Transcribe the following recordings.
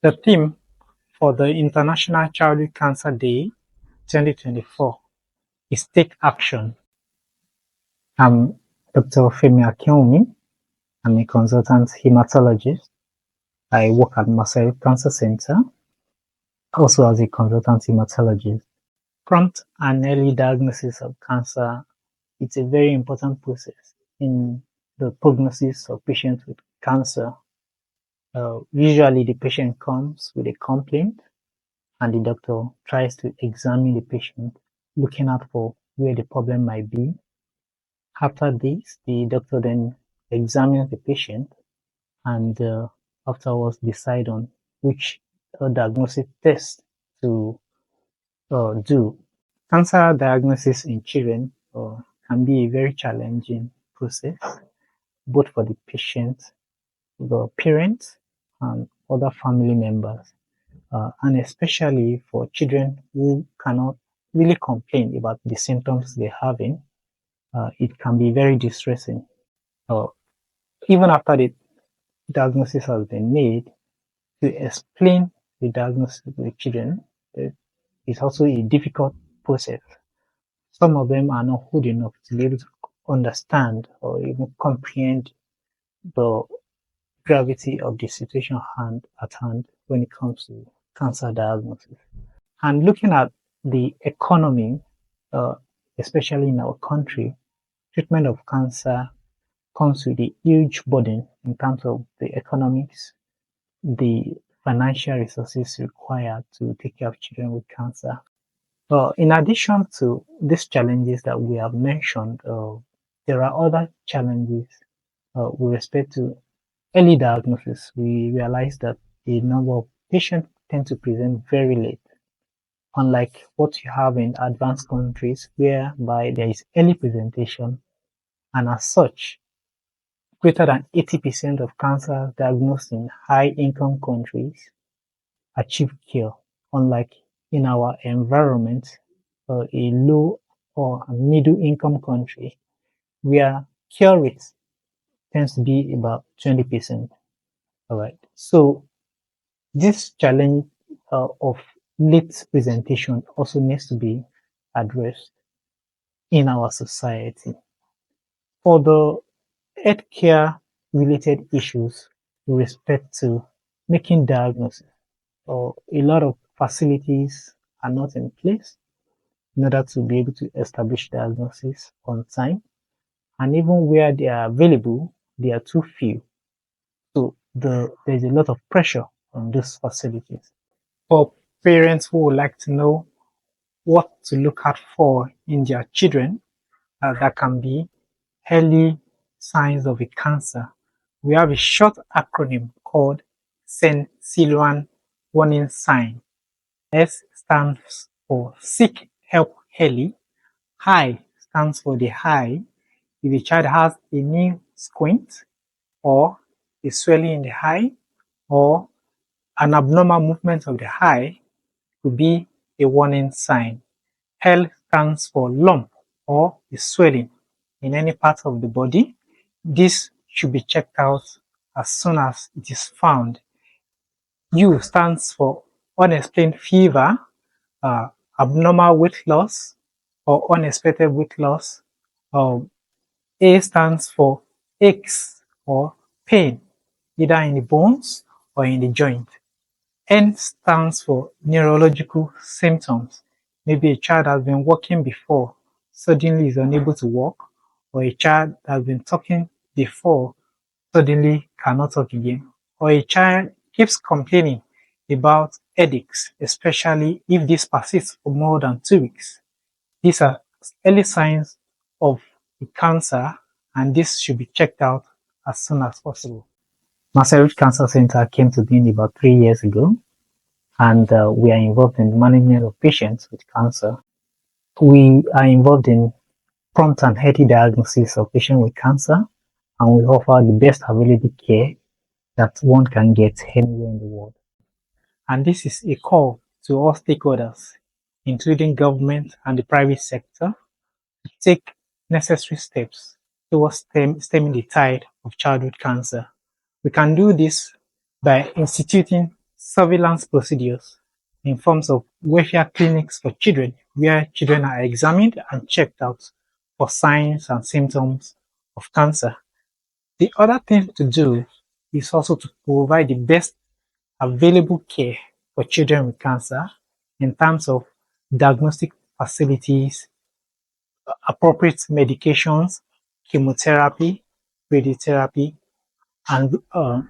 The theme for the International Childhood Cancer Day 2024 is Take Action. I'm Dr. Femi Akinwunmi. I'm a consultant hematologist. I work at Marcelle Ruth Cancer Centre, also as a consultant hematologist. Prompt and early diagnosis of cancer, it's a very important process in the prognosis of patients with cancer. Usually the patient comes with a complaint and the doctor tries to examine the patient, looking out for where the problem might be. After this, the doctor then examines the patient and afterwards decide on which diagnostic test to do. Cancer diagnosis in children can be a very challenging process, both for the patient, the parents, and other family members, and especially for children who cannot really complain about the symptoms they're having. It can be very distressing. Even after the diagnosis has been made, to explain the diagnosis to the children is also a difficult process. Some of them are not old enough to be able to understand or even comprehend the gravity of the situation at hand when it comes to cancer diagnosis. And looking at the economy, especially in our country, treatment of cancer comes with a huge burden in terms of the economics, the financial resources required to take care of children with cancer. In addition to these challenges that we have mentioned, there are other challenges with respect to early diagnosis. We realize that a number of patients tend to present very late, unlike what you have in advanced countries whereby there is early presentation, and as such, greater than 80% of cancer diagnosed in high-income countries achieve cure, unlike in our environment, a low or middle-income country, where cure rate tends to be about 20%. All right. So this challenge of late presentation also needs to be addressed in our society. For the healthcare related issues with respect to making diagnosis, a lot of facilities are not in place in order to be able to establish diagnosis on time. And even where they are available, they are too few. So there's a lot of pressure on those facilities. For parents who would like to know what to look out for in their children, that can be early signs of a cancer, we have a short acronym called Sensiluan warning sign. S stands for seek help early. I stands for the eye. If a child has a new squint or a swelling in the eye or an abnormal movement of the eye, could be a warning sign. L stands for lump or a swelling in any part of the body. This should be checked out as soon as it is found. U stands for unexplained fever, abnormal weight loss, or unexpected weight loss. A stands for aches or pain, either in the bones or in the joint. N stands for neurological symptoms. Maybe a child has been walking before, suddenly is unable to walk, or a child has been talking before, suddenly cannot talk again, or a child keeps complaining about headaches, especially if this persists for more than 2 weeks. These are early signs of a cancer, and this should be checked out as soon as possible. Marcelle Ruth Cancer Centre came to being about 3 years ago, and we are involved in the management of patients with cancer. We are involved in prompt and early diagnosis of patients with cancer, and we offer the best available care that one can get anywhere in the world. And this is a call to all stakeholders, including government and the private sector, to take necessary steps towards stemming the tide of childhood cancer. We can do this by instituting surveillance procedures in forms of welfare clinics for children, where children are examined and checked out for signs and symptoms of cancer. The other thing to do is also to provide the best available care for children with cancer in terms of diagnostic facilities, appropriate medications, chemotherapy, radiotherapy, and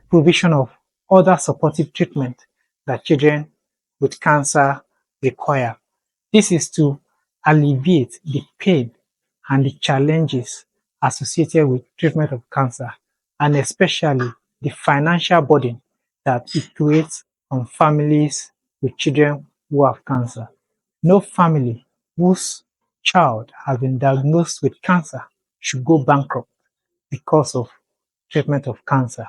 provision of other supportive treatment that children with cancer require. This is to alleviate the pain and the challenges associated with treatment of cancer, and especially the financial burden that it creates on families with children who have cancer. No family whose child has been diagnosed with cancer should go bankrupt because of treatment of cancer.